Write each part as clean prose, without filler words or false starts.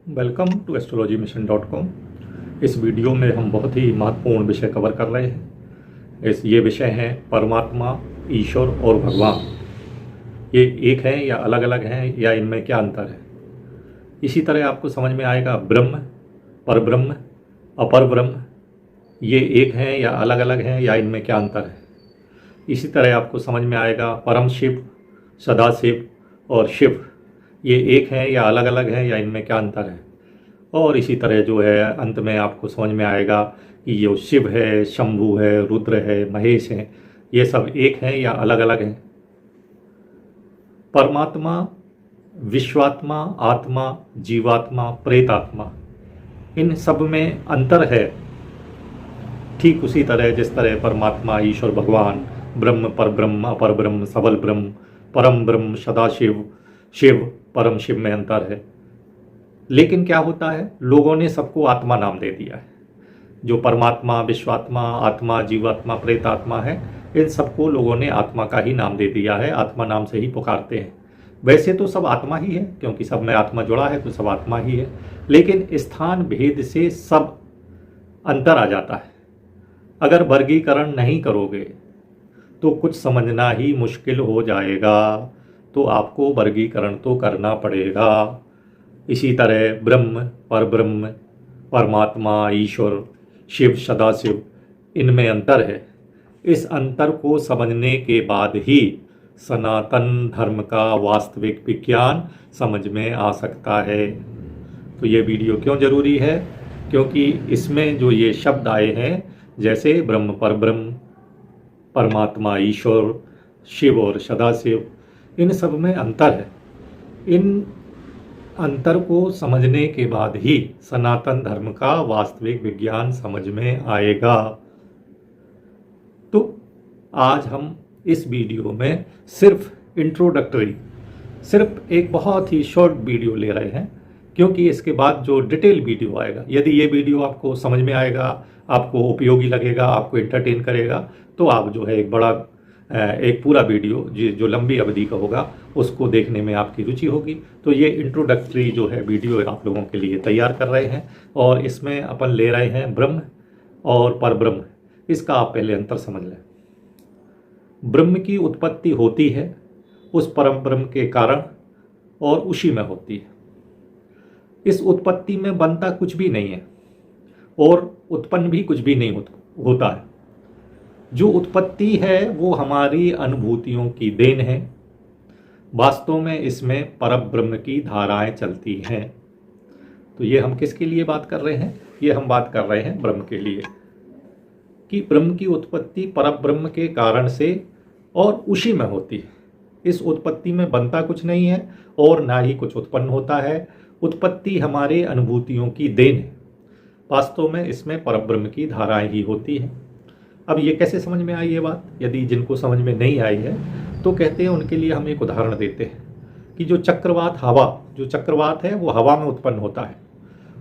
Welcome to astrologymission.com। इस video में हम बहुत ही महत्वपूर्ण विषय कवर कर रहे हैं। ये विषय हैं परमात्मा, ईश्वर और भगवान। ये एक हैं या अलग अलग हैं, या इनमें क्या अंतर है। इसी तरह आपको समझ में आएगा ब्रह्म, परब्रह्म, अपर ब्रह्म, ये एक हैं या अलग अलग हैं, या इनमें क्या अंतर है। इसी तरह आपको समझ में आएगा परम शिव, सदाशिव और शिव, ये एक हैं या अलग अलग हैं, या इनमें क्या अंतर है। और इसी तरह जो है अंत में आपको समझ में आएगा कि ये शिव है, शंभु है, रुद्र है, महेश हैं, ये सब एक हैं या अलग अलग हैं। परमात्मा, विश्वात्मा, आत्मा, जीवात्मा, प्रेतात्मा, इन सब में अंतर है। ठीक उसी तरह जिस तरह परमात्मा, ईश्वर, भगवान, ब्रह्म, परब्रह्म, अपर ब्रह्म, सबल ब्रह्म, परम ब्रह्म, सदाशिव, शिव, परम शिव में अंतर है। लेकिन क्या होता है, लोगों ने सबको आत्मा नाम दे दिया है। जो परमात्मा, विश्वात्मा, आत्मा, जीवात्मा, प्रेतात्मा है, इन सबको लोगों ने आत्मा का ही नाम दे दिया है, आत्मा नाम से ही पुकारते हैं। वैसे तो सब आत्मा ही है, क्योंकि सब में आत्मा जुड़ा है, तो सब आत्मा ही है। लेकिन स्थान भेद से सब अंतर आ जाता है। अगर वर्गीकरण नहीं करोगे तो कुछ समझना ही मुश्किल हो जाएगा, तो आपको वर्गीकरण तो करना पड़ेगा। इसी तरह ब्रह्म, परब्रह्म, परमात्मा, ईश्वर, शिव, सदाशिव, इनमें अंतर है। इस अंतर को समझने के बाद ही सनातन धर्म का वास्तविक विज्ञान समझ में आ सकता है। तो ये वीडियो क्यों ज़रूरी है, क्योंकि इसमें जो ये शब्द आए हैं, जैसे ब्रह्म, परब्रह्म, परमात्मा, ईश्वर, शिव और सदाशिव, इन सब में अंतर है। इन अंतर को समझने के बाद ही सनातन धर्म का वास्तविक विज्ञान समझ में आएगा। तो आज हम इस वीडियो में सिर्फ इंट्रोडक्टरी, सिर्फ एक बहुत ही शॉर्ट वीडियो ले रहे हैं, क्योंकि इसके बाद जो डिटेल वीडियो आएगा, यदि ये वीडियो आपको समझ में आएगा, आपको उपयोगी लगेगा, आपको एंटरटेन करेगा, तो आप जो है एक पूरा वीडियो जो लंबी अवधि का होगा, उसको देखने में आपकी रुचि होगी। तो ये इंट्रोडक्टरी जो है वीडियो आप लोगों के लिए तैयार कर रहे हैं, और इसमें अपन ले रहे हैं ब्रह्म और परब्रह्म। इसका आप पहले अंतर समझ लें। ब्रह्म की उत्पत्ति होती है उस परम ब्रह्म के कारण, और उसी में होती है। इस उत्पत्ति में बनता कुछ भी नहीं है, और उत्पन्न भी कुछ भी नहीं होता है। जो उत्पत्ति है वो हमारी अनुभूतियों की देन है। वास्तव में इसमें परब्रह्म की धाराएं चलती हैं। तो ये हम किसके लिए बात कर रहे हैं, ये हम बात कर रहे हैं ब्रह्म के लिए, कि ब्रह्म की उत्पत्ति परब्रह्म के कारण से और उसी में होती है। इस उत्पत्ति में बनता कुछ नहीं है, और ना ही कुछ उत्पन्न होता है। उत्पत्ति हमारे अनुभूतियों की देन है। वास्तव में इसमें परब्रह्म की धाराएं ही होती हैं। अब ये कैसे समझ में आई ये बात, यदि जिनको समझ में नहीं आई है तो कहते हैं उनके लिए हम एक उदाहरण देते हैं कि जो चक्रवात हवा, जो चक्रवात है वो हवा में उत्पन्न होता है।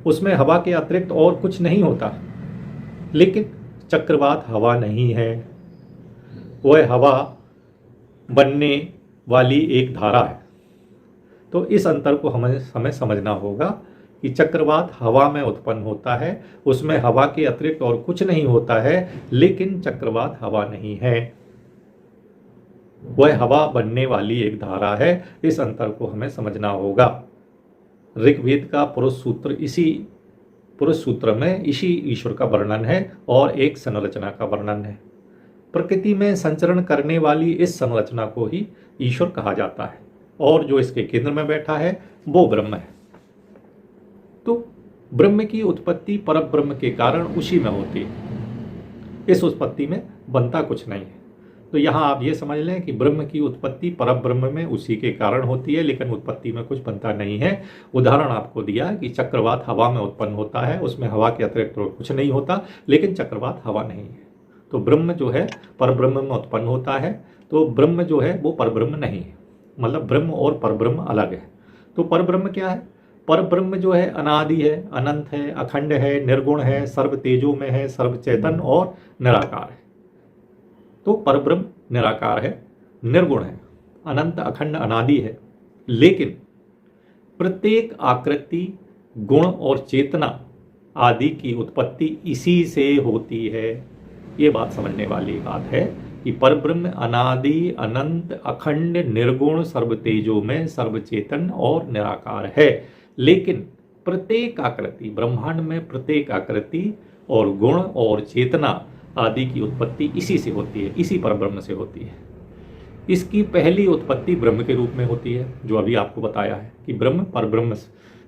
उसमें हवा के अतिरिक्त और कुछ नहीं होता, लेकिन चक्रवात हवा नहीं है, वह हवा बनने वाली एक धारा है। तो इस अंतर को हमें समझना होगा कि चक्रवात हवा में उत्पन्न होता है, उसमें हवा के अतिरिक्त और कुछ नहीं होता है, लेकिन चक्रवात हवा नहीं है, वह हवा बनने वाली एक धारा है। इस अंतर को हमें समझना होगा। ऋग्वेद का पुरुष सूत्र में इसी ईश्वर का वर्णन है, और एक संरचना का वर्णन है। प्रकृति में संचरण करने वाली इस संरचना को ही ईश्वर कहा जाता है, और जो इसके केंद्र में बैठा है वो ब्रह्म है। तो ब्रह्म की उत्पत्ति परब्रह्म के कारण उसी में होती है। इस उत्पत्ति में बनता कुछ नहीं है। तो यहाँ आप ये समझ लें कि ब्रह्म की उत्पत्ति परब्रह्म में उसी के कारण होती है, लेकिन उत्पत्ति में कुछ बनता नहीं है। उदाहरण आपको दिया कि चक्रवात हवा में उत्पन्न होता है, उसमें हवा के अतिरिक्त कुछ नहीं होता, लेकिन चक्रवात हवा नहीं है। तो ब्रह्म जो है परब्रह्म में उत्पन्न होता है, तो ब्रह्म जो है वो परब्रह्म नहीं है। मतलब ब्रह्म और परब्रह्म अलग है। तो परब्रह्म क्या है, परब्रह्म जो है अनादि है, अनंत है, अखंड है, निर्गुण है, सर्व तेजो में है, सर्व चेतन और निराकार है। तो परब्रह्म निराकार है, निर्गुण है, अनंत, अखंड, अनादि है। लेकिन प्रत्येक आकृति, गुण और चेतना आदि की उत्पत्ति इसी से होती है। ये बात समझने वाली बात है कि परब्रह्म अनादि अनंत अखंड निर्गुण सर्व तेजो में सर्वचेतन और निराकार है। लेकिन प्रत्येक आकृति, ब्रह्मांड में प्रत्येक आकृति और गुण और चेतना आदि की उत्पत्ति इसी से होती है, इसी परब्रह्म से होती है। इसकी पहली उत्पत्ति ब्रह्म के रूप में होती है, जो अभी आपको बताया है कि ब्रह्म परब्रह्म,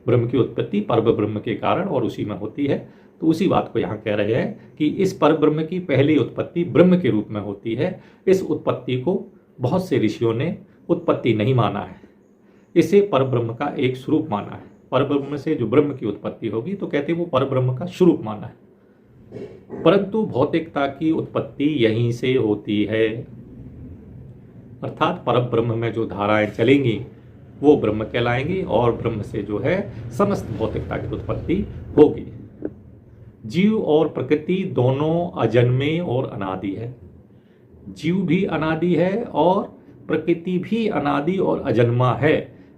ब्रह्म की उत्पत्ति परब्रह्म के कारण और उसी में होती है। तो उसी बात को यहाँ कह रहे हैं कि इस परब्रह्म की पहली उत्पत्ति ब्रह्म के रूप में होती है। इस उत्पत्ति को बहुत से ऋषियों ने उत्पत्ति नहीं माना है, इसे परब्रह्म का एक स्वरूप माना है। परब्रह्म से जो ब्रह्म की उत्पत्ति होगी तो कहते हैं वो परब्रह्म का स्वरूप माना है। परंतु भौतिकता की उत्पत्ति यहीं से होती है, अर्थात परब्रह्म में जो धाराएं चलेंगी वो ब्रह्म कहलाएंगी और ब्रह्म से जो है समस्त भौतिकता की उत्पत्ति होगी। जीव और प्रकृति दोनों अजन्मे और अनादि है। जीव भी अनादि है और प्रकृति भी अनादि और अजन्मा है,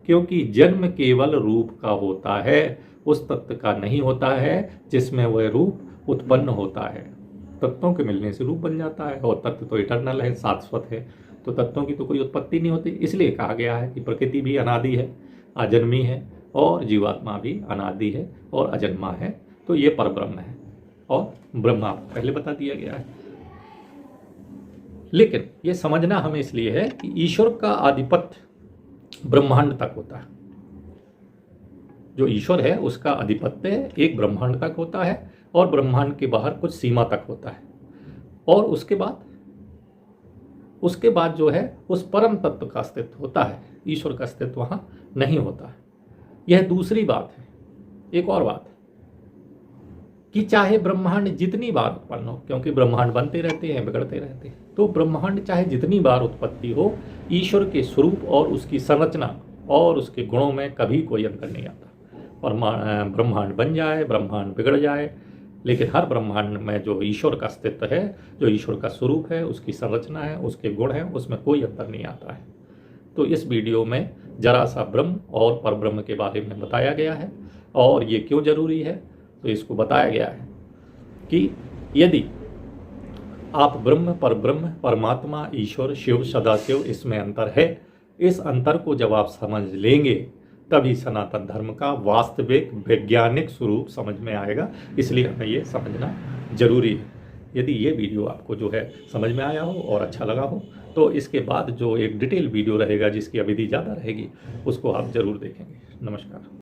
क्योंकि जन्म केवल रूप का होता है, उस तत्व का नहीं होता है जिसमें वह रूप उत्पन्न होता है। तत्वों के मिलने से रूप बन जाता है और तत्व तो इटर्नल है, शाश्वत है, तो तत्वों की तो कोई उत्पत्ति नहीं होती। इसलिए कहा गया है कि प्रकृति भी अनादि है, अजन्मी है और जीवात्मा भी अनादि है और अजन्मा है। तो ये परब्रह्म है और ब्रह्मा पहले बता दिया गया है। लेकिन ये समझना हमें इसलिए है कि ईश्वर का आधिपत्य ब्रह्मांड तक होता है। जो ईश्वर है उसका आधिपत्य एक ब्रह्मांड तक होता है और ब्रह्मांड के बाहर कुछ सीमा तक होता है। और उसके बाद जो है उस परम तत्व का अस्तित्व होता है, ईश्वर का अस्तित्व वहां नहीं होता है। यह दूसरी बात है। एक और बात है कि चाहे ब्रह्मांड जितनी बार उत्पन्न हो, क्योंकि ब्रह्मांड बनते रहते हैं, बिगड़ते रहते हैं, तो ब्रह्मांड चाहे जितनी बार उत्पत्ति हो, ईश्वर के स्वरूप और उसकी संरचना और उसके गुणों में कभी कोई अंतर नहीं आता। और ब्रह्मांड बन जाए, ब्रह्मांड बिगड़ जाए, लेकिन हर ब्रह्मांड में जो ईश्वर का अस्तित्व है, जो ईश्वर का स्वरूप है, उसकी संरचना है, उसके गुण हैं, उसमें कोई अंतर नहीं आता है। तो इस वीडियो में जरा सा ब्रह्म और परब्रह्म के बारे में बताया गया है और ये क्यों जरूरी है, तो इसको बताया गया है कि यदि आप ब्रह्म, परब्रह्म, परमात्मा, ईश्वर, शिव, सदाशिव, इसमें अंतर है, इस अंतर को जब आप समझ लेंगे तभी सनातन धर्म का वास्तविक वैज्ञानिक स्वरूप समझ में आएगा। इसलिए हमें ये समझना जरूरी है। यदि ये वीडियो आपको जो है समझ में आया हो और अच्छा लगा हो तो इसके बाद जो एक डिटेल वीडियो रहेगा जिसकी अवधि ज़्यादा रहेगी उसको आप ज़रूर देखेंगे। नमस्कार।